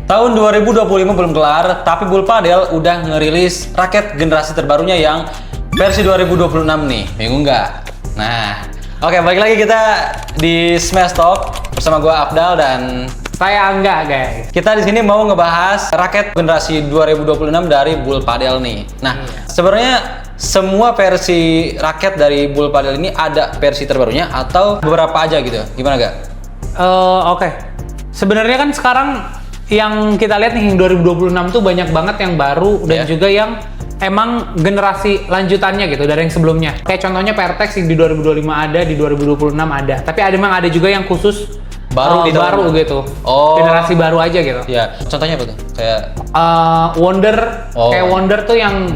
Tahun 2025 belum kelar, tapi Bull Padel udah ngerilis raket generasi terbarunya yang versi 2026 nih. Bingung nggak? Nah, oke, balik lagi kita di Smash Talk bersama gua Afdal dan Saya Angga, guys. kita di sini mau ngebahas raket generasi 2026 dari Bull Padel nih. Nah, sebenarnya semua versi raket dari Bull Padel ini ada versi terbarunya atau beberapa aja gitu? Gimana gak? Oke. Sebenarnya kan sekarang yang kita lihat nih yang 2026 tuh banyak banget yang baru dan juga yang emang generasi lanjutannya gitu dari yang sebelumnya. Kayak contohnya PRTX di 2025 ada, di 2026 ada. Tapi emang ada juga yang khusus Baru di tahun- baru gitu. Oh. Generasi baru aja gitu. Ya, contohnya apa tuh? Kayak Wonder, Oh. kayak Wonder tuh yang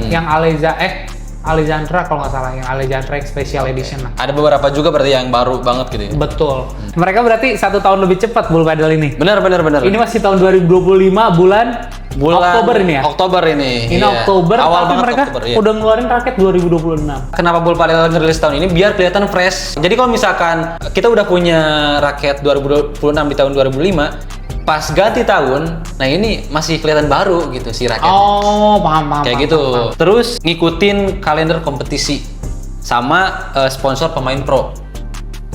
Alexandra kalau nggak salah, yang Alexandra Special Edition lah. ada beberapa juga berarti yang baru banget gitu ya? Betul. Mereka berarti 1 tahun lebih cepat Bull Padel ini. Bener. Ini masih tahun 2025 bulan Oktober ini ya? Oktober ini. Ini iya. Oktober, Awal tapi banget mereka Oktober, iya. udah ngeluarin raket 2026. Kenapa Bull Padel ngerilis tahun ini? Biar kelihatan fresh. Jadi kalau misalkan kita udah punya raket 2026 di tahun 2005, pas ganti tahun, nah ini masih kelihatan baru gitu si raketnya. Oh, paham. Kayak gitu. Terus ngikutin kalender kompetisi sama sponsor pemain pro.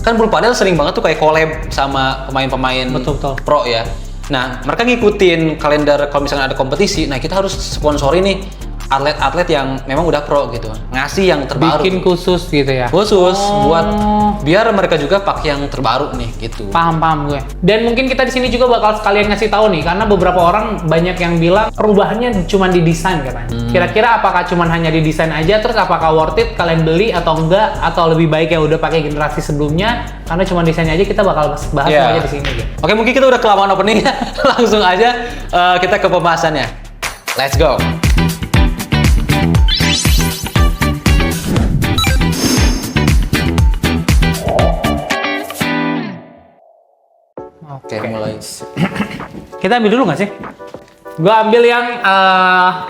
Kan Bull Padel sering banget tuh kayak collab sama pemain-pemain Betul. pro ya. Nah, mereka ngikutin kalender kalau misalnya ada kompetisi, nah kita harus sponsori nih atlet-atlet yang memang udah pro gitu. Ngasih yang terbaru. Bikin khusus gitu ya? Khusus buat biar mereka juga pakai yang terbaru nih gitu. Paham gue. Dan mungkin kita di sini juga bakal sekalian ngasih tahu nih, karena beberapa orang banyak yang bilang perubahannya cuma di desain katanya. Kira-kira apakah cuma hanya di desain aja, terus apakah worth it kalian beli atau enggak, atau lebih baik yang udah pakai generasi sebelumnya? Karena cuma desainnya aja, kita bakal bahas Iya. aja di sini gitu. Oke, mungkin kita udah kelamaan openingnya. Langsung aja kita ke pembahasannya. Let's go. Oke, mulai. Kita ambil dulu nggak sih? Gue ambil yang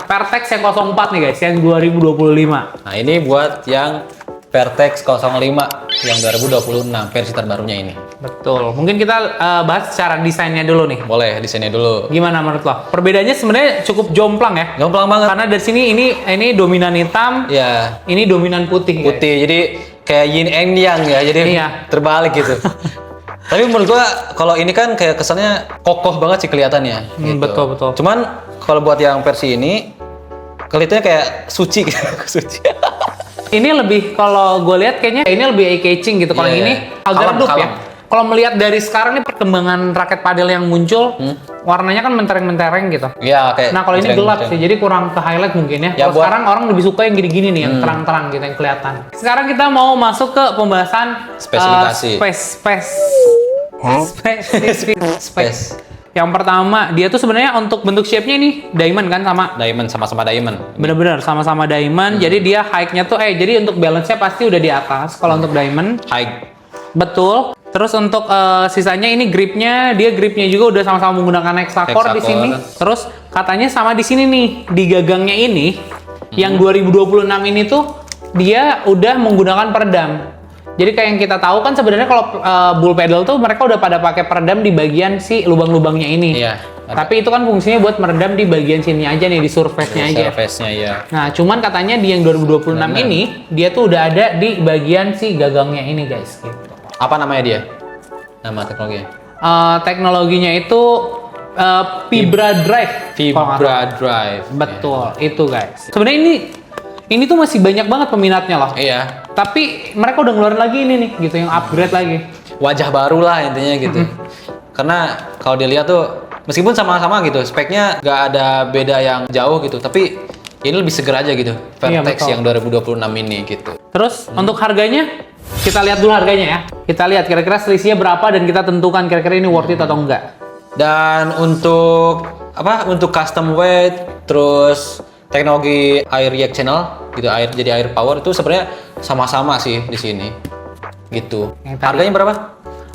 Pertex yang 04 nih guys, yang 2025. Nah, ini buat yang Vertex 05 yang 2026 versi terbarunya ini. Betul. Mungkin kita bahas secara desainnya dulu nih. Boleh desainnya dulu. Gimana menurut lo? Perbedaannya sebenarnya cukup jomplang ya. Jomplang banget. Karena dari sini ini dominan hitam, Ya, ini dominan putih. Guys. putih. Jadi kayak yin and yang ya. Jadi Iya. terbalik gitu. Tapi menurut gua kalau ini kan kayak kesannya kokoh banget sih kelihatannya. Gitu. Betul. Cuman kalau buat yang versi ini kelihatannya kayak suci gitu. Suci. Ini lebih, kalau gue lihat kayaknya ini lebih eye-catching gitu. Kalau Iya, yang ini iya. agak Kalem, redup ya. kalem. Kalau melihat dari sekarang nih perkembangan raket padel yang muncul, warnanya kan mentereng-mentereng gitu. Iya, kayak Nah kalau ini gelap sih, jadi kurang ke highlight mungkin ya. Ya, Kalau buat- sekarang orang lebih suka yang gini-gini nih, yang terang-terang gitu, yang kelihatan. Sekarang kita mau masuk ke pembahasan Spesifikasi. space. Yang pertama, dia tuh sebenarnya untuk bentuk shape-nya ini diamond kan, sama-sama diamond. bener-bener sama-sama diamond. Jadi dia height-nya tuh jadi untuk balance-nya pasti udah di atas kalau untuk diamond. High. Betul. Terus untuk sisanya ini gripnya juga udah sama-sama menggunakan hexacore di sini. Terus katanya sama di sini nih, di gagangnya ini yang 2026 ini tuh dia udah menggunakan peredam. Jadi kayak yang kita tahu kan sebenarnya kalau Bull Padel tuh mereka udah pada pakai peredam di bagian si lubang-lubangnya ini. Iya. Tapi itu kan fungsinya buat meredam di bagian sini aja nih, di surface-nya aja. Surface-nya ya. Nah, cuman katanya di yang 2026 ini dia tuh udah ada di bagian si gagangnya ini, guys. Gitu. Apa namanya dia? Nama teknologinya? Teknologinya itu Vibra Drive. Vibra Drive. Betul, itu guys. Sebenarnya ini tuh masih banyak banget peminatnya loh. Iya. Tapi mereka udah ngeluarin lagi ini nih, gitu, yang upgrade lagi. Wajah baru lah intinya gitu. Karena kalau dilihat tuh meskipun sama-sama gitu, speknya nggak ada beda yang jauh gitu, tapi ini lebih seger aja gitu. Vertex betul. yang 2026 ini gitu. Terus untuk harganya, kita lihat dulu harganya ya. Kita lihat kira-kira selisihnya berapa dan kita tentukan kira-kira ini worth it atau enggak. Dan untuk Untuk custom weight, terus teknologi air react channel gitu, jadi air power itu sebenarnya sama-sama sih di sini. Gitu. Harganya berapa?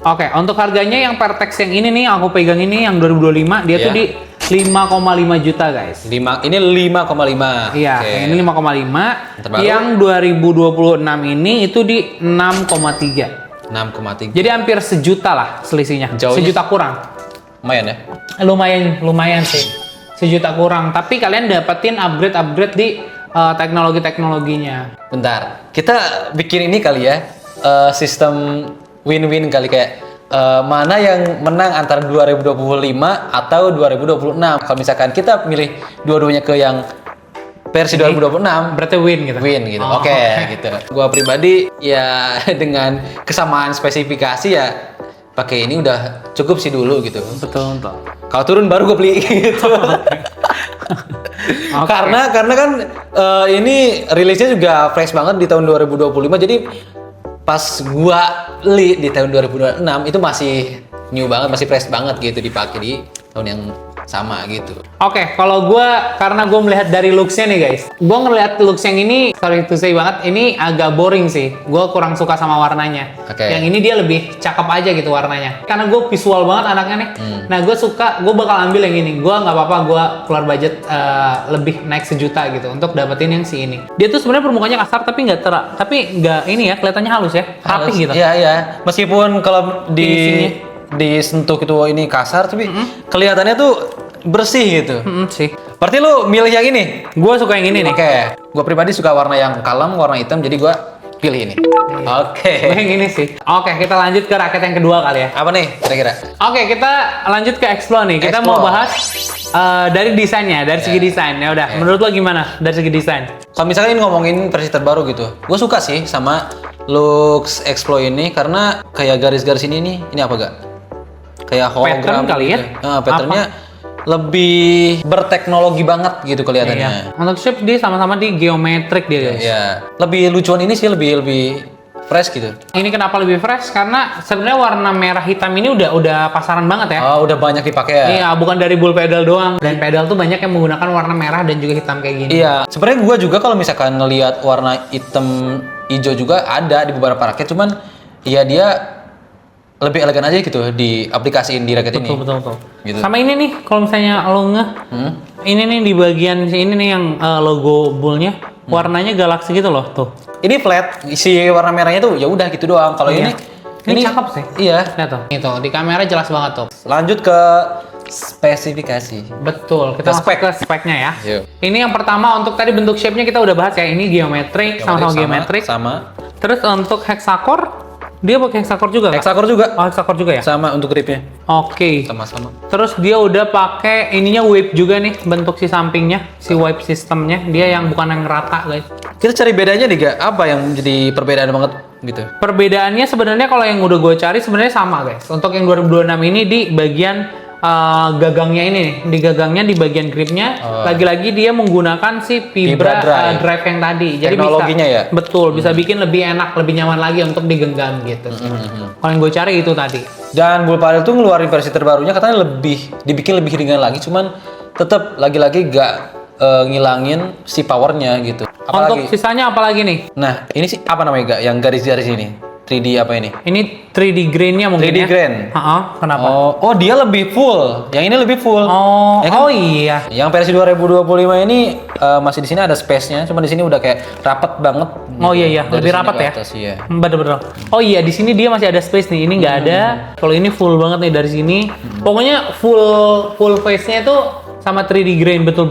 Oke, untuk harganya yang Pertex yang ini nih, aku pegang ini yang 2025, dia tuh di 5,5 juta guys. Ini 5,5. Iya, Oke. yang ini 5,5. Terbaru? Yang 2026 ini itu di 6,3. 6,3. Jadi hampir sejuta lah selisihnya. Jauhnya- Sejuta kurang. lumayan ya. Lumayan sih. 1 juta kurang. Tapi kalian dapetin upgrade di teknologinya. Bentar, kita bikin ini kali ya, sistem win-win kali kayak mana yang menang antara 2025 atau 2026. Kalau misalkan kita milih dua-duanya ke yang versi 2026, Berarti win gitu. win gitu. Oh, Oke, gitu. Gua pribadi ya dengan kesamaan spesifikasi ya pakai ini udah cukup sih dulu gitu. Betul. Kalau turun baru gue beli gitu. Oke. Karena kan ini rilisnya juga fresh banget di tahun 2025. Jadi pas gua beli di tahun 2026 itu masih new banget, masih fresh banget gitu dipakai di tahun yang sama gitu. Oke, kalau karena gue melihat dari looks-nya nih guys, gue ngelihat looks yang ini, sorry to say banget, ini agak boring sih. Gue kurang suka sama warnanya. Oke. Yang ini dia lebih cakep aja gitu warnanya. Karena gue visual banget anaknya nih. Nah gue suka, gue bakal ambil yang ini. Gue nggak apa-apa, gue keluar budget lebih naik 1 juta gitu untuk dapetin yang si ini. Dia tuh sebenarnya permukaannya kasar tapi nggak ini ya, kelihatannya halus ya, rapi gitu. Iya. Meskipun kalau disentuh gitu ini kasar tapi kelihatannya tuh bersih gitu. Sih. Berarti lu milih yang ini? Gue suka yang ini nih. Oke. Gua pribadi suka warna yang kalem, warna hitam jadi gua pilih ini. Oke. Gue yang ini sih. Oke, kita lanjut ke raket yang kedua kali ya. Apa nih kira-kira? Oke, kita lanjut ke Explore nih. Kita Explore. mau bahas dari desainnya, dari segi desain. Ya udah, menurut lo gimana dari segi desain? Kalau misalnya ini ngomongin versi terbaru gitu, gue suka sih sama looks Explore ini karena kayak garis-garis ini apa gak? Kayak hologram Pattern kali ya? gitu. Nah, patternnya lebih berteknologi banget gitu kelihatannya. Iya. Untuk shape dia sama-sama di geometrik dia guys. Iya. Lebih lucuan ini sih lebih fresh gitu. Ini kenapa lebih fresh? Karena sebenarnya warna merah hitam ini udah pasaran banget ya. Oh, udah banyak dipakai ya? Iya, bukan dari bull pedal doang. Dan pedal tuh banyak yang menggunakan warna merah dan juga hitam kayak gini. Iya. Sebenarnya gue juga kalau misalkan ngelihat warna hitam hijau juga ada di beberapa raket, cuman ya dia lebih elegan aja gitu di aplikasiin di raket ini. Betul. Gitu. Sama ini nih, kalau misalnya lo ini nih di bagian ini nih yang logo bullnya warnanya galaksi gitu loh tuh. Ini flat, si warna merahnya tuh ya udah gitu doang. Kalau Iya. Ini cakep sih. Iya. Lihat tuh. Itu di kamera jelas banget tuh. Lanjut ke spesifikasi. Betul. Kita masuk ke speknya ya. Yuk. Ini yang pertama untuk tadi bentuk shape-nya kita udah bahas ya. Ini geometrik, sama-sama geometrik. Sama. Terus untuk hexacore, dia pakai hexacore juga nggak? Hexacore juga. Oh, hexacore juga ya? Sama untuk gripnya. Oke. Sama-sama. Terus dia udah pakai ininya wipe juga nih, bentuk si sampingnya, si wipe sistemnya. Dia yang bukan yang rata, guys. Kita cari bedanya nih, Ga. Apa yang jadi perbedaan banget gitu? Perbedaannya sebenarnya kalau yang udah gue cari sebenarnya sama, guys. Untuk yang 2026 ini di bagian gagangnya ini nih. Di gagangnya di bagian gripnya lagi-lagi dia menggunakan si Vibra drive yang tadi. Jadi teknologinya bisa, ya? Betul, bisa bikin lebih enak, lebih nyaman lagi untuk digenggam gitu. Kalau yang gue cari itu tadi. Dan Bull Paddle tuh ngeluarin versi terbarunya katanya dibikin lebih ringan lagi, cuman tetap lagi-lagi gak ngilangin si powernya gitu. Untuk sisanya apa lagi nih? Nah, ini sih apa namanya, Ga? Yang garis-garis ini? 3D apa ini? Ini 3D grain-nya mungkin 3D ya? grain? Kenapa? Oh, dia lebih full. Yang ini lebih full. Ya kan? Oh iya. Yang versi 2025 ini masih di sini ada space-nya, cuma di sini udah kayak rapet banget. Oh iya, Dari lebih sini rapat ke ya? atas, iya. Bener-bener. Oh iya, di sini dia masih ada space nih. Ini nggak ada. Kalau ini full banget nih dari sini. Pokoknya full face-nya itu sama 3D grain betul.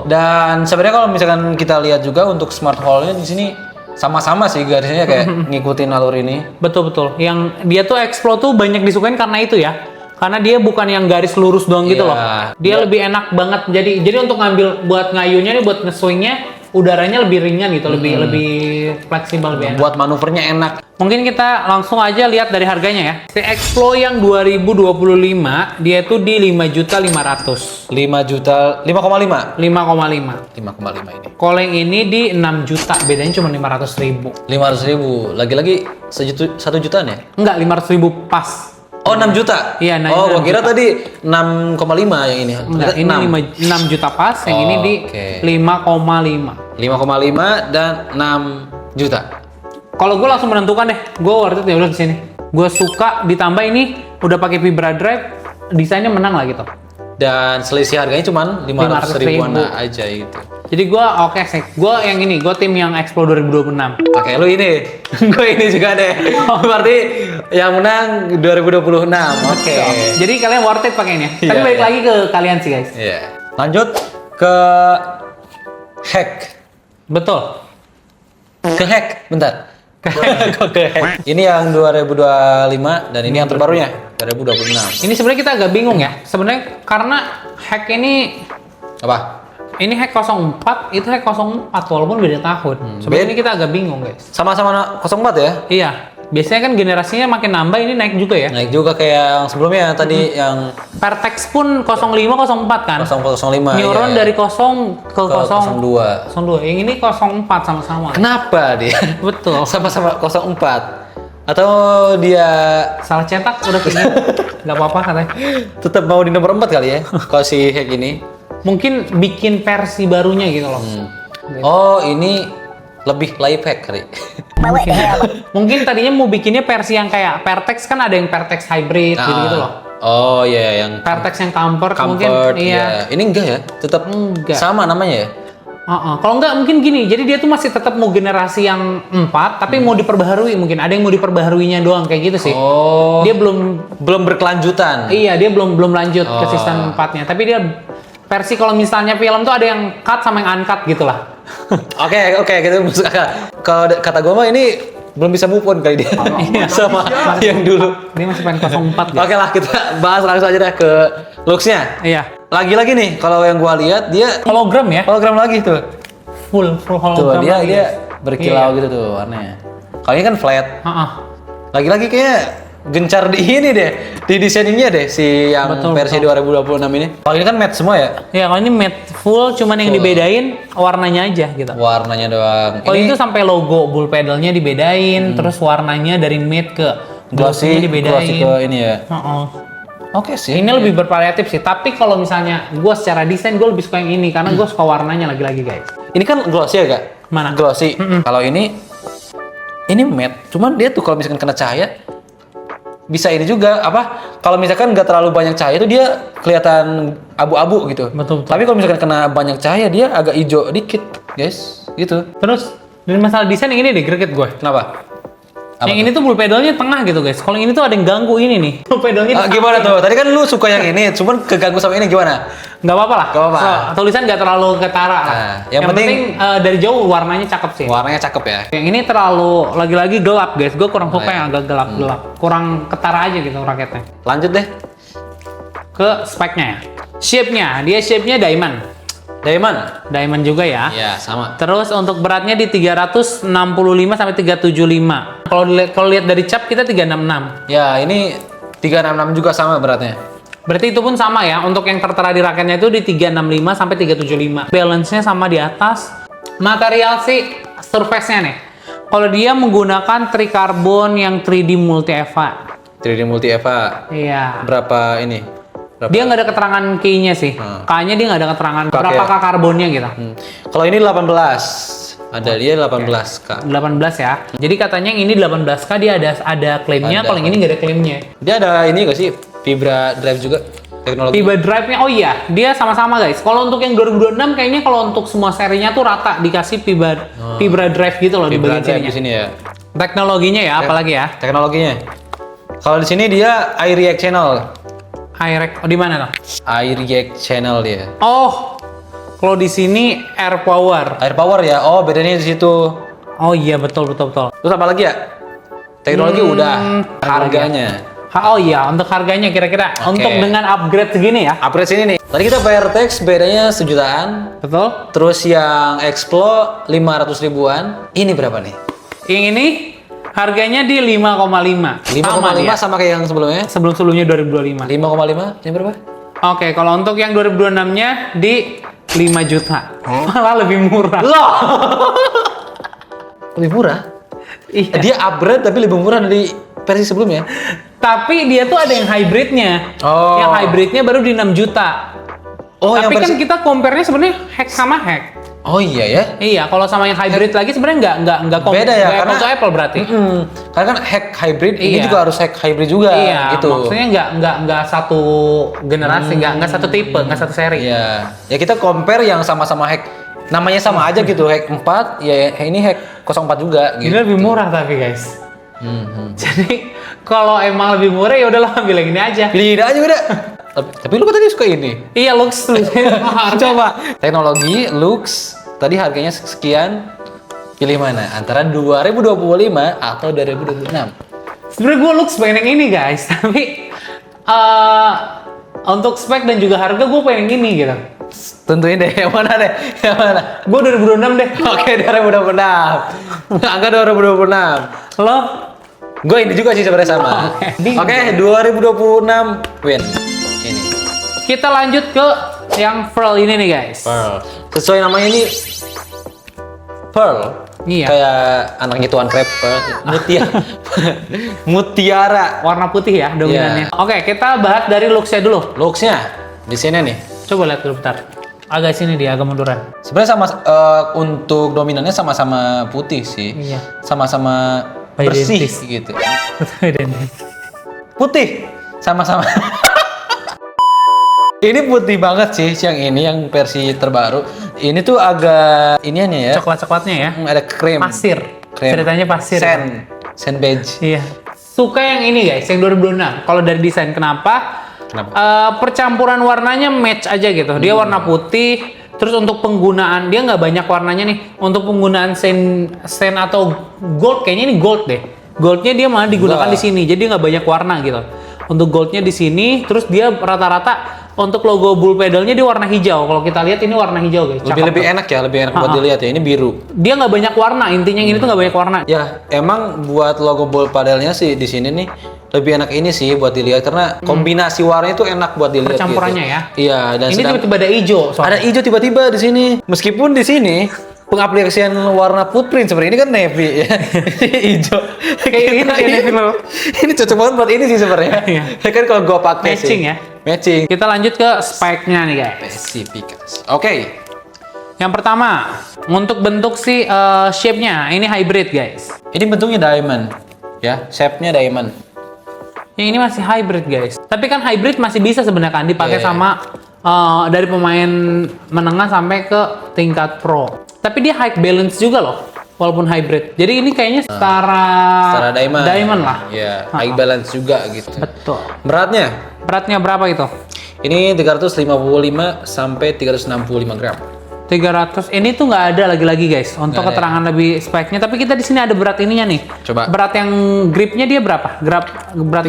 Dan sebenarnya kalau misalkan kita lihat juga untuk smart hole-nya di sini sama-sama sih garisnya kayak ngikutin alur ini. Betul. Yang dia tuh Explore tuh banyak disukain karena itu ya. Karena dia bukan yang garis lurus doang gitu loh. Dia lebih enak banget. Jadi untuk ngambil buat ngayunya nih, buat nge-swingnya udaranya lebih ringan gitu, lebih fleksibel, lebih enak. Buat manuvernya enak. Mungkin kita langsung aja lihat dari harganya ya. Si Explore yang 2025 dia tuh di 5.500.000. 5.5. 5,5 5,5 ini. Kalau yang ini di 6 juta, bedanya cuma 500.000. 500.000. Lagi-lagi 1 jutaan ya? Enggak, 500.000 pas. Oh, 6 juta? Iya, 6 Oh, juta. gua kira tadi 6,5 yang ini. Enggak, ini 6 juta pas, yang ini di 5,5. 5,5 dan 6 juta. Kalau gue langsung menentukan deh, gue worth it ya udah kesini. Gue suka, ditambah ini udah pakai Vibra drive, desainnya menang lah gitu. Dan selisih harganya cuma 500 ribuan 500.000 aja gitu. Jadi gue oke sih. Gue yang ini, gue tim yang Expo 2026. Oke, lu ini. Gue ini juga deh. Berarti yang menang 2026. Oke. Jadi kalian worth it pakai ini ya. Tapi Iya, balik iya. lagi ke kalian sih guys. Iya. Lanjut ke hack. Betul. Ke hack, bentar. Kok ke hack? Ini yang 2025 dan ini yang terbarunya 2026. Ini sebenarnya kita agak bingung ya. Sebenarnya karena hack ini Apa? ini hack 04, itu hack 04 walaupun beda tahun. Sebenarnya ini kita agak bingung guys. Sama-sama 04 ya? Iya. Biasanya kan generasinya makin nambah, ini naik juga ya. Naik juga kayak yang sebelumnya tadi yang Pertex pun 05, 04 kan. 005. Neuron iya. dari 0 ke 0. 02. 02. Yang ini 04 sama-sama. Kenapa dia? Betul. Sama-sama 04. Atau dia Salah cetak udah kayak gitu. Nggak apa-apa katanya. tetap mau di nomor 4 kali ya? Kalau si hack ini. Mungkin bikin versi barunya gitu loh. Oh, ini lebih live hack kali. Mungkin tadinya mau bikinnya versi yang kayak Pertex, kan ada yang Pertex hybrid gitu-gitu loh. Oh iya, yang Pertex yang comfort, mungkin comfort. iya. Iya. Ini enggak ya? Tetap Enggak. sama namanya ya? Kalau enggak mungkin gini, jadi dia tuh masih tetap mau generasi yang 4, tapi mau diperbaharui mungkin. Ada yang mau diperbaharuinya doang kayak gitu sih. Oh. Dia belum Berkelanjutan. Iya, dia belum lanjut ke season 4-nya. Tapi dia versi kalau misalnya film tuh ada yang cut sama yang uncut gitu lah. Oke, gitu masuk akal. Kalau kata gue mah ini belum bisa move on kali dia. Sama yang dulu. Dia masih pengen 04 gitu. Oke lah, kita bahas langsung aja deh ke looks-nya. Iya. Lagi-lagi nih, kalau yang gua lihat dia Hologram ya? hologram lagi tuh. Full Tuh, hologram dia lagi. dia berkilau gitu tuh warnanya. Kalau ini kan flat. Heeh. Lagi-lagi kayak gencar di ini deh, di desainingnya deh si yang Betul, versi 2026 ini. Kalau ini kan matte semua ya? Iya, kalau ini matte full, cuman yang dibedain warnanya aja gitu. Warnanya doang. Kalau itu sampai logo bull pedalnya dibedain, terus warnanya dari matte ke glossy dibedain. ke ini ya. Heeh. Oke sih. Ini lebih bervariatif sih, tapi kalau misalnya gue secara desain gue lebih suka yang ini karena gue suka warnanya lagi-lagi guys. Ini kan glossy ya, Kak? Mana? Glossy. Kalau ini matte, cuman dia tuh kalau misalkan kena cahaya bisa ini juga apa? Kalau misalkan nggak terlalu banyak cahaya itu dia kelihatan abu-abu gitu. Betul. Tapi kalau misalkan kena banyak cahaya dia agak hijau dikit, guys. Gitu. Terus dari masalah desain yang ini deh greget gue. Kenapa? Apa Yang ini tuh bull pedalnya tengah gitu guys. Kalau yang ini tuh ada yang ganggu ini nih. Bull pedalnya di Gimana samping. tuh? Tadi kan lu suka yang ini, cuman keganggu sama ini gimana? Nggak apa-apa lah. Nggak apa-apa. So, tulisan nggak terlalu ketara lah. Nah, yang penting dari jauh warnanya cakep sih. Warnanya cakep ya. Yang ini terlalu lagi-lagi gelap guys. Gue kurang suka iya. yang agak gelap-gelap. Kurang ketara aja gitu raketnya. Lanjut deh. Ke spec-nya ya. Shape-nya, dia shape-nya diamond. Diamond juga ya. Iya, sama. Terus untuk beratnya di 365 sampai 375. Kalau lihat dari cap kita 366. Ya, ini 366 juga sama beratnya. Berarti itu pun sama ya. Untuk yang tertera di raketnya itu di 365 sampai 375. Balance-nya sama di atas. Material sih surface-nya nih. Kalau dia menggunakan tricarbon yang 3D multi EVA. 3D Multi Eva. Iya. Berapa ini? Berapa? Dia nggak ada keterangan key-nya sih. K-nya dia nggak ada keterangan berapa K karbonnya gitu. Kalau ini 18. Ada dia 18 Kak. 18 ya. Jadi katanya yang ini 18K dia ada klaimnya, Ada. kalau yang ini nggak ada klaimnya. Dia ada ini gak sih? Vibra Drive juga teknologi. Tiba drive-nya, oh iya, dia sama-sama guys. Kalau untuk yang 2026 kayaknya kalau untuk semua serinya tuh rata dikasih Vibra drive gitu loh di Vibra bagian Drive sininya. di sini ya. Teknologinya ya, apalagi ya? Teknologinya. Kalau di sini dia Air React Channel. High-rec, oh di mana tuh? Air React Channel dia. Oh, kalau di sini air power. Air Power ya. Oh, bedanya di situ. Oh iya, betul. Terus apa lagi ya? Teknologi udah. Harganya. Oh iya, untuk harganya kira-kira Oke. untuk dengan upgrade segini ya? Upgrade sini nih. Tadi kita Vertex bedanya sejutaan. Betul? Terus yang Explo 500 ribuan. Ini berapa nih? Yang ini harganya di 5,5. 5,5 sama kayak yang sebelumnya. Sebelum-sebelumnya 2025. 5,5 ini berapa? Oke, kalau untuk yang 2026-nya di 5 juta. Malah lebih murah. Loh. Lebih murah? Iya. Dia upgrade tapi lebih murah dari versi sebelumnya. Tapi dia tuh ada yang hybridnya. Oh. Yang hybridnya baru di 6 juta. Oh, Tapi yang kan versi... kita compare-nya sebenarnya hack sama hack. Oh iya ya. Iya, kalau sama yang hybrid lagi sebenarnya nggak Beda ya, nggak karena- apple to apple berarti. Karena kan hack hybrid ini Iya. juga harus hack hybrid juga Iya, gitu. maksudnya nggak satu generasi, nggak satu tipe, nggak satu seri. Iya. Ya kita compare yang sama-sama hack namanya sama aja gitu, hack 4, ya ini hack 04 juga Ini gitu. lebih murah tapi guys. Jadi kalau emang lebih murah ya udahlah ambil yang ini aja. Pilih aja udah. Tapi lu tadi suka ini. Iya, looks tuh. Coba teknologi, looks, tadi harganya sekian. Pilih mana? Antara 2025 atau 2026? Sebenarnya gue looks pengen yang ini guys, tapi untuk spek dan juga harga gue pengen yang ini gitu. Tentuin deh, yang mana deh? Yang mana? Gue 2026 deh. Oke, 2026. Angka 2026. Lo? Gue ini juga sih sebenarnya sama. Oke, 2026 win. Ini. Kita lanjut ke yang Pearl ini nih guys. Pearl. Sesuai namanya ini Pearl. Iya. Kayak anaknya Tuan Crab, Pearl. Mutiara. Warna putih ya dominannya. Oke, kita bahas dari looks-nya dulu. Looks-nya di sini nih. Coba lihat dulu bentar. Agak sini dia, agak munduran. Sebenarnya sama untuk dominannya sama-sama putih sih. Iya. Sama-sama bersih Identis. gitu. Identis. Putih sama-sama. Ini putih banget sih yang ini yang versi terbaru. Ini tuh agak iniannya ya. Coklat-coklatnya ya. Ada krim. Pasir. Krim. Ceritanya pasir. Sen beige. Iya. Suka yang ini guys, yang 2026. Kalau dari desain kenapa? Kenapa? Percampuran warnanya match aja gitu. Dia warna putih. Terus untuk penggunaan dia nggak banyak warnanya nih. Untuk penggunaan sen atau gold, kayaknya ini gold deh. Goldnya dia malah digunakan di sini. Jadi nggak banyak warna gitu. Untuk goldnya di sini. Terus dia rata-rata untuk logo bull pedalnya dia warna hijau. Kalau kita lihat ini warna hijau guys. Lebih enak ya, lebih enak buat dilihat ya. Ini biru. Dia nggak banyak warna. Intinya ini tuh nggak banyak warna. Ya, emang buat logo bull padelnya sih di sini nih lebih enak ini sih buat dilihat karena kombinasi warnanya itu enak buat dilihat. Percampurannya gitu. ya. Iya, dan Ini tiba-tiba ada hijau. ada hijau tiba-tiba di sini. Meskipun di sini pengaplikasian warna footprint sebenarnya ini kan navy ya. Hijau. Kayak ini kayak navy lo. Ini cocok banget buat ini sih sebenarnya. Iya. Kan kalau gua pakai sih. Matching ya. Matching. Kita lanjut ke spike-nya nih guys. Spesifikasi. Oke. Yang pertama, untuk bentuk si shape-nya, ini hybrid guys. Ini bentuknya diamond. Ya, shape-nya diamond. Yang ini masih hybrid guys. Tapi kan hybrid masih bisa sebenarnya kan dipakai Iya. sama dari pemain menengah sampai ke tingkat pro. Tapi dia high balance juga loh, walaupun hybrid. Jadi ini kayaknya setara diamond. Diamond lah. Iya, high balance juga gitu. Betul. Beratnya? Beratnya berapa itu? Ini 355 sampai 365 gram. 300. Ini tuh nggak ada lagi-lagi guys. Untuk Nggak ada keterangan lebih speknya. Tapi kita di sini ada berat ininya nih. Coba. Berat yang gripnya dia berapa? Berat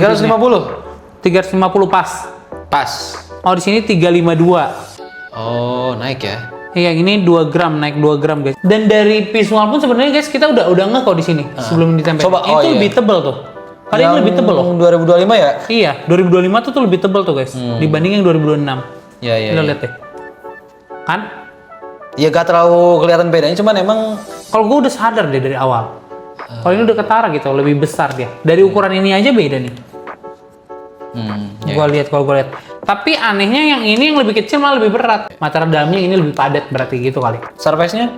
350. 350 pas. Pas. Oh di sini 352. Oh, naik ya. Iya, ini 2 gram, naik 2 gram guys. Dan dari visual pun sebenarnya guys kita udah nge kok di sini sebelum ditempel. Coba, itu iya. lebih tebel tuh. Padahal ini lebih tebel loh. 2025 ya? Iya, 2025 tuh lebih tebel tuh guys dibanding yang 2026. Iya, iya. Kita iya. lihat deh. Kan? Ya gak terlalu kelihatan bedanya, cuman emang Kalau gue udah sadar deh dari awal. Kalau ini udah ketara gitu, lebih besar dia. Dari ukuran ini aja beda nih. ya. Gua lihat kalau gue lihat. Tapi anehnya yang ini yang lebih kecil malah lebih berat. Material dalamnya ini lebih padat berarti gitu kali. surface-nya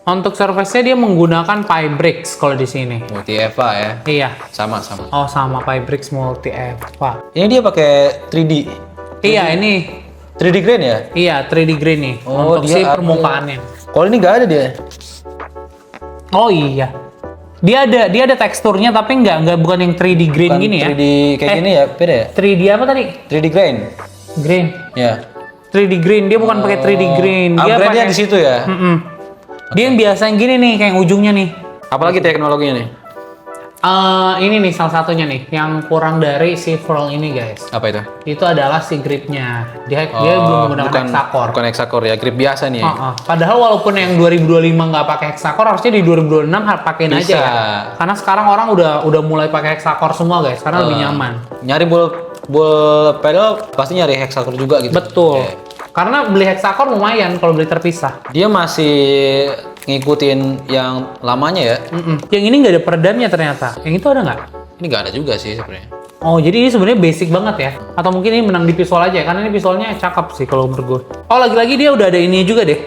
Untuk surface-nya dia menggunakan Pybricks kalau di sini. multi EVA ya. Iya. Sama. Oh sama Pybricks multi EVA. Ini dia pakai 3D. Iya ini. 3D grain ya? Iya 3D green nih. Oh, untuk dia si ada. permukaannya. Kalau ini nggak ada dia. Oh iya. Dia ada teksturnya tapi bukan yang 3D green Bukan gini ya. 3D kayak gini ya, beda ya? 3D apa tadi? 3D grain. Green. Ya. 3D green dia bukan pakai 3D green. Dia Upgrade-nya di situ ya. Dia yang biasa yang gini nih kayak ujungnya nih. Apalagi teknologinya nih? Ini nih salah satunya nih yang kurang dari si Pearl ini guys. Apa itu? Itu adalah si gripnya. Dia belum menggunakan hexacore. Bukan hexacore ya, grip biasa nih. Padahal walaupun yang 2025 nggak pakai hexacore, harusnya di 2026 pakein aja Bisa. ya. Karena sekarang orang udah mulai pakai hexacore semua guys, karena lebih nyaman. Nyari bull pedal pasti nyari hexacore juga gitu. Betul. Oke. Karena beli hexacore lumayan kalau beli terpisah. Dia masih ngikutin yang lamanya ya. Yang ini nggak ada peredamnya ternyata. Yang itu ada nggak? Ini nggak ada juga sih sebenarnya. Oh, jadi ini sebenarnya basic banget ya? Atau mungkin ini menang di visual aja, karena ini visualnya cakep sih kalau menurut gue. Oh, lagi-lagi dia udah ada ini juga deh.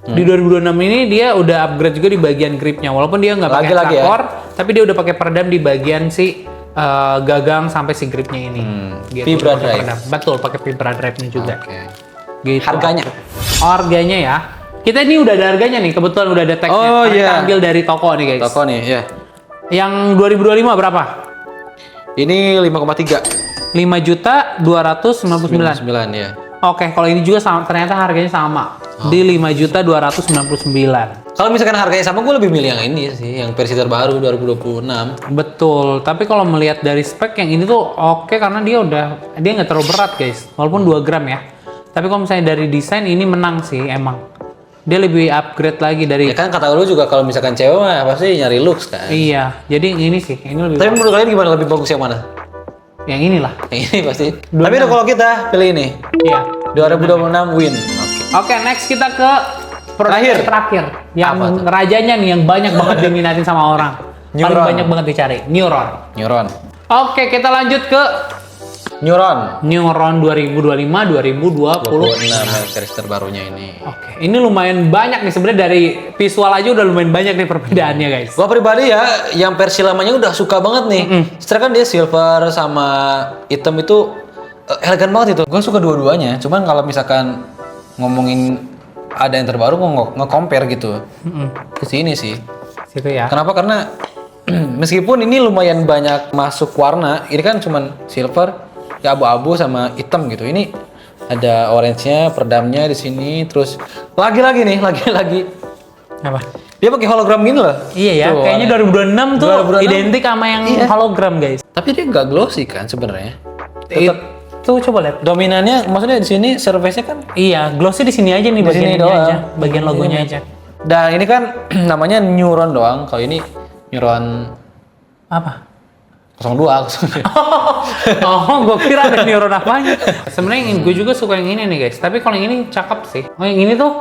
Di 2026 ini dia udah upgrade juga di bagian gripnya. Walaupun dia nggak pakai Lagi-lagi ya? hexacore, tapi dia udah pakai peredam di bagian si gagang sampai si gripnya ini. Vibra pakai drive. peredam. Betul, pakai Vibra drive-nya juga. Oke. Gitu. Harganya? Harganya ya, Kita ini udah ada harganya nih, kebetulan udah ada tagnya. Oh, Kita iya. ambil dari toko nih guys. Toko nih, ya. Yang 2025 berapa? Ini 5,3. 5.299.000. 9 ya. Oke, kalau ini juga sama, ternyata harganya sama. Di 5.299.000. Kalau misalkan harganya sama, gue lebih milih yang ini sih, yang versi terbaru 2026. Betul, tapi kalau melihat dari spek yang ini tuh oke karena dia nggak terlalu berat guys, walaupun 2 gram ya. Tapi kalau misalnya dari desain ini menang sih emang. Dia lebih upgrade lagi dari. Ya kan kata lu juga kalau misalkan cewek mah pasti nyari looks kan. Iya, jadi ini sih, ini lebih. Tapi menurut kalian gimana, lebih bagus yang mana? Yang inilah. Yang ini pasti. Tapi udah kalau kita pilih ini. Iya. 2026 win. Oke, next kita ke produk terakhir. Yang Apa tuh? rajanya nih yang banyak banget diminatin sama orang. Paling Neuron. banyak banget dicari, Neuron. Neuron. Oke, kita lanjut ke Neuron. Neuron 2025-2020. 26 versi terbarunya ini. Oke, ini lumayan banyak nih sebenarnya dari visual aja udah lumayan banyak nih perbedaannya guys. Gua pribadi ya, yang versi lamanya udah suka banget nih. Setelah kan dia silver sama hitam itu elegan banget itu. Gue suka dua-duanya. Cuman kalau misalkan ngomongin ada yang terbaru, mau nge-compare gitu. Ke sini sih. Situ ya. Kenapa? Karena meskipun ini lumayan banyak masuk warna, ini kan cuman silver, ya abu-abu sama hitam gitu. Ini ada orange-nya, peredamnya di sini, terus lagi-lagi nih, lagi-lagi Apa? dia pakai hologram gini loh. Iya ya, Tuh, kayaknya warna. 2026 tuh 2026. identik sama yang Iya. hologram guys. Tapi dia nggak glossy kan sebenarnya. Tetap Itu coba lihat. dominannya, maksudnya di sini surface-nya kan Iya, glossy di sini aja nih, di bagian sini ini doang, aja, bagian logonya Ini. aja. Dan ini kan namanya neuron doang. Kalau ini neuron Apa? 02. Oh, gue kira ada neuron apanya. Sebenarnya gue juga suka yang ini nih guys. Tapi kalau yang ini cakep sih. Oh, yang ini tuh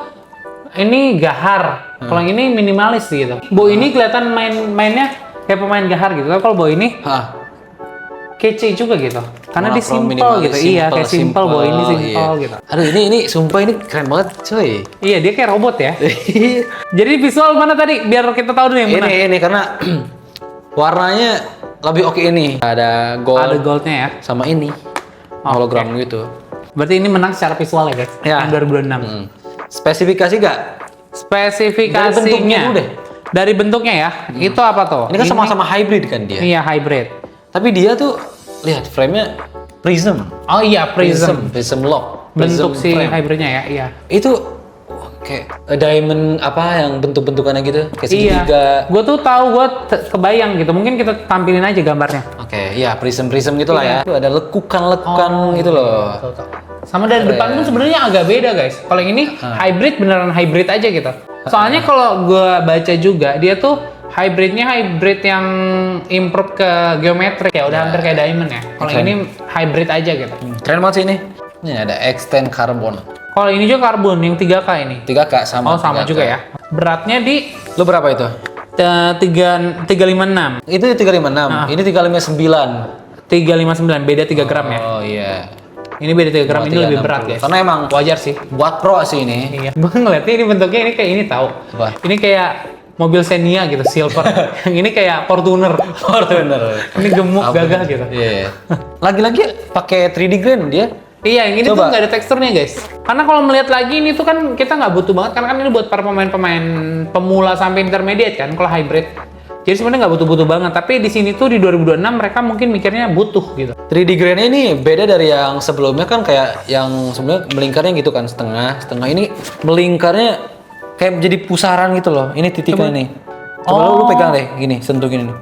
ini gahar. Kalau yang ini minimalis gitu. Bo ini kelihatan mainnya kayak pemain gahar gitu. Tapi kalau Bo ini Hah. kece juga gitu. Karena dia Monokrom, simple minimalis, gitu. Iya, kayak simple. Bo ini simple iya. gitu. Aduh, ini sumpah ini keren banget, coy. Iya, dia kayak robot ya. Jadi visual mana tadi? Biar kita tahu dulu yang mana. ini karena warnanya lebih oke ini. Ada gold, Ada goldnya ya. sama ini hologram gitu. Berarti ini menang secara visual ya guys. Ya. Yang 2026. Spesifikasi gak? Spesifikasinya. Dari bentuknya dulu deh. Dari bentuknya ya. Itu apa tuh? Ini kan sama-sama hybrid kan dia. Iya, hybrid. Tapi dia tuh lihat frame-nya prism. Oh iya, prism. Prism lock. Bentuk Prism si frame. hybridnya ya, iya. Itu kayak diamond apa yang bentuk-bentukannya gitu, kayak segitiga. Iya. Gue tuh tahu, gue kebayang gitu. Mungkin kita tampilin aja gambarnya. Oke, iya prism gitu lah ya. Iya. Itu ada lekukan gitu loh. Sama dari depan pun sebenarnya agak beda guys. Kalau yang ini hybrid beneran hybrid aja gitu. Soalnya kalau gue baca juga dia tuh hybrid yang improve ke geometrik ya, udah hampir kayak diamond ya. Kalau Keren. ini hybrid aja gitu. Keren banget sih ini. Ini ada extend carbon. Kalau ini juga karbon yang 3K ini. 3K sama. Oh sama 3K. juga ya. Beratnya di Lu berapa itu? 356. Itu 356. Ini 359. 359 beda 3 gram ya. Oh iya. Ini beda 3 gram, Oh, ini lebih berat 360. guys. Karena emang Wajar sih. buat pro sih ini. Iya. Gue ngeliatnya ini bentuknya ini kayak ini tahu. Apa? Ini kayak mobil Xenia gitu, silver. Yang ini kayak Fortuner. Fortuner. Ini gemuk gagah gitu. Iya. Lagi-lagi pakai 3D grain dia. Iya, yang ini Coba. tuh nggak ada teksturnya guys. Karena kalau melihat lagi ini tuh kan kita nggak butuh banget, karena kan ini buat para pemain-pemain pemula sampai intermediate kan, kalau hybrid. Jadi sebenarnya nggak butuh-butuh banget. Tapi di sini tuh di 2026 mereka mungkin mikirnya butuh gitu. 3D grain ini beda dari yang sebelumnya kan, kayak yang sebelumnya melingkarnya gitu kan setengah. Ini melingkarnya kayak jadi pusaran gitu loh. Ini titiknya nih. Coba lu pegang deh, gini, sentuh gini nih.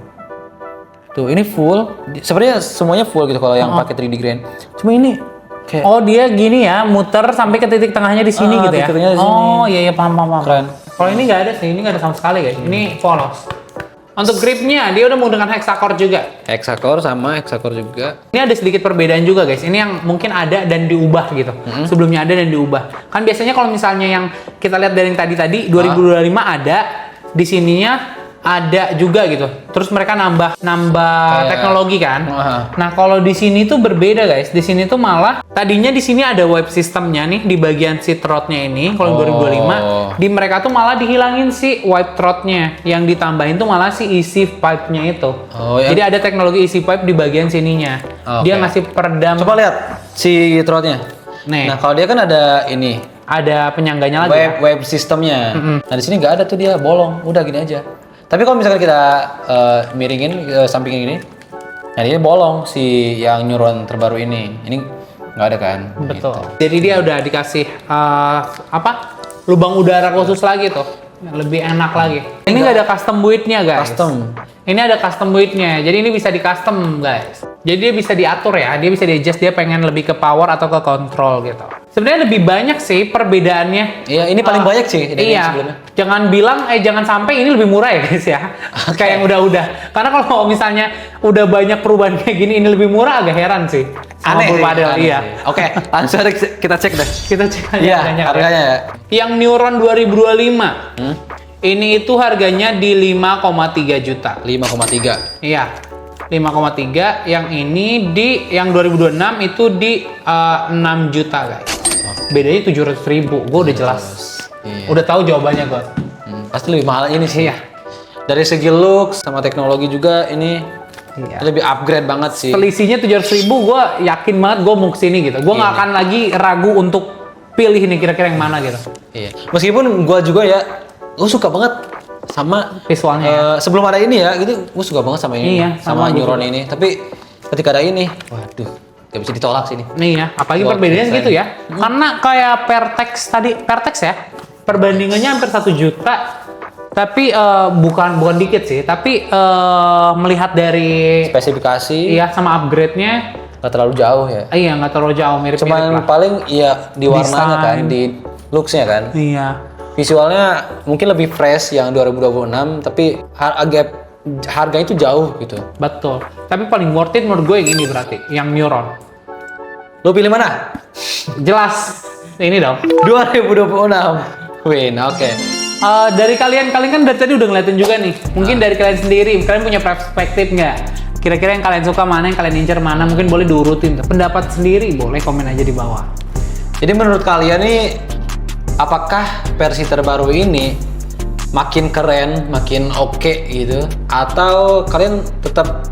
Tuh, ini full. Sebenarnya semuanya full gitu kalau yang pakai 3D grain. Cuma ini kayak Oh dia gini ya, muter sampai ke titik tengahnya di sini gitu ya? titik tengahnya di sini. Oh iya paham. Keren. Kalau ini nggak ada sih, ini nggak ada sama sekali guys. Ini polos. Untuk gripnya dia udah menggunakan hexacore juga. hexacore sama hexacore juga. Ini ada sedikit perbedaan juga guys. Ini yang mungkin ada dan diubah gitu. Sebelumnya ada dan diubah. Kan biasanya kalau misalnya yang kita lihat dari yang tadi 2025 ada, di sininya ada juga gitu. Terus mereka nambah Kayak- teknologi kan. Aha. Nah, kalau di sini tuh berbeda guys. Di sini tuh malah tadinya di sini ada web sistemnya nih di bagian si throat-nya ini kalau 2025. Di mereka tuh malah dihilangin si wipe throat-nya. Yang ditambahin tuh malah si easy pipe-nya itu. Oh, ya. Jadi ada teknologi easy pipe di bagian sininya. Oke. Dia ngasih peredam. Coba lihat si throat-nya. Nih. Nah, kalau dia kan ada ini ada penyangganya lagi. Web sistemnya. Nah di sini nggak ada tuh, dia bolong. Udah gini aja. Tapi kalau misalkan kita miringin sampingin gini, nah ini bolong si yang neuron terbaru ini. Ini nggak ada kan? Betul. Gitu. Jadi dia udah dikasih lubang udara khusus lagi tuh, lebih enak lagi. Ini nggak ada custom build-nya guys. Custom. Ini ada custom build-nya, jadi ini bisa di custom guys. Jadi dia bisa diatur ya, dia bisa di adjust, dia pengen lebih ke power atau ke control gitu. Sebenarnya lebih banyak sih perbedaannya. Iya, ini paling banyak sih dari yang sebelumnya. Jangan bilang, jangan sampai ini lebih murah ya guys ya. Kayak yang udah-udah. Karena kalau misalnya udah banyak perubahan kayak gini, ini lebih murah, agak heran sih. Sama Aneh Padel, sih. iya. Oke, langsung aja kita cek deh. Kita cek aja Iya, harganya. ya. Yang Neuron 2025. Ini itu harganya di 5,3 juta. 5,3. Iya. 5,3, yang ini yang 2026 itu di 6 juta guys. Bedanya 700.000. Gue udah jelas. Iya. Udah tahu jawabannya gue. Pasti lebih mahal ini sih. Iya. Dari segi looks sama teknologi juga ini Iya. lebih upgrade banget sih. Selisihnya 700.000, gue yakin banget gue mau kesini gitu. Gue nggak akan lagi ragu untuk pilih nih kira-kira yang mana gitu. Iya. Meskipun gua juga ya, gue suka banget sama Visualnya. sebelum ada ini ya, gitu gue suka banget sama ini, Iya, sama sama gua neuron juga. ini. Tapi ketika ada ini, waduh, gak bisa ditolak sih ini. Nih ya, apalagi Buat perbedaannya desain. gitu ya. Karena kayak Pertex ya, perbandingannya hampir 1 juta. Tapi bukan dikit sih, tapi melihat dari Spesifikasi iya sama upgrade-nya, nggak terlalu jauh ya. iya nggak terlalu jauh, mirip-mirip Cuman lah. paling ya di warnanya kan, Desain. di looks-nya kan. Iya, Visualnya mungkin lebih fresh yang 2026, tapi harganya itu jauh gitu. betul. Tapi paling worth it menurut gue yang ini berarti, yang Neuron. Lo pilih mana? Jelas, ini dong. 2026. Win, oke. Dari kalian kan dari tadi udah ngeliatin juga nih. Mungkin dari kalian sendiri, kalian punya perspektif nggak? Kira-kira yang kalian suka mana, yang kalian incer mana, mungkin boleh diurutin. Pendapat sendiri boleh komen aja di bawah. Jadi menurut kalian nih, apakah versi terbaru ini makin keren, makin oke gitu? Atau kalian tetap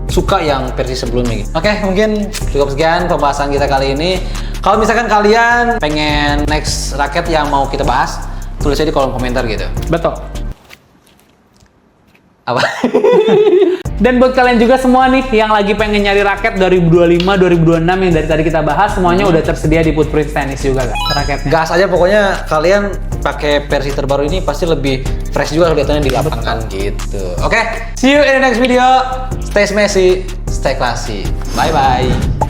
suka yang versi sebelumnya gitu? Oke, mungkin cukup sekian pembahasan kita kali ini. Kalau misalkan kalian pengen next raket yang mau kita bahas, tulis aja di kolom komentar gitu. Betul. Apa? Dan buat kalian juga semua nih yang lagi pengen nyari raket 2025, 2026 yang dari tadi kita bahas, semuanya udah tersedia di Footprints Tennis juga kan raketnya. Gas aja pokoknya, kalian pakai versi terbaru ini pasti lebih fresh juga kelihatannya di lapangan gitu. Oke, see you in the next video. Stay messy, stay classy. Bye bye.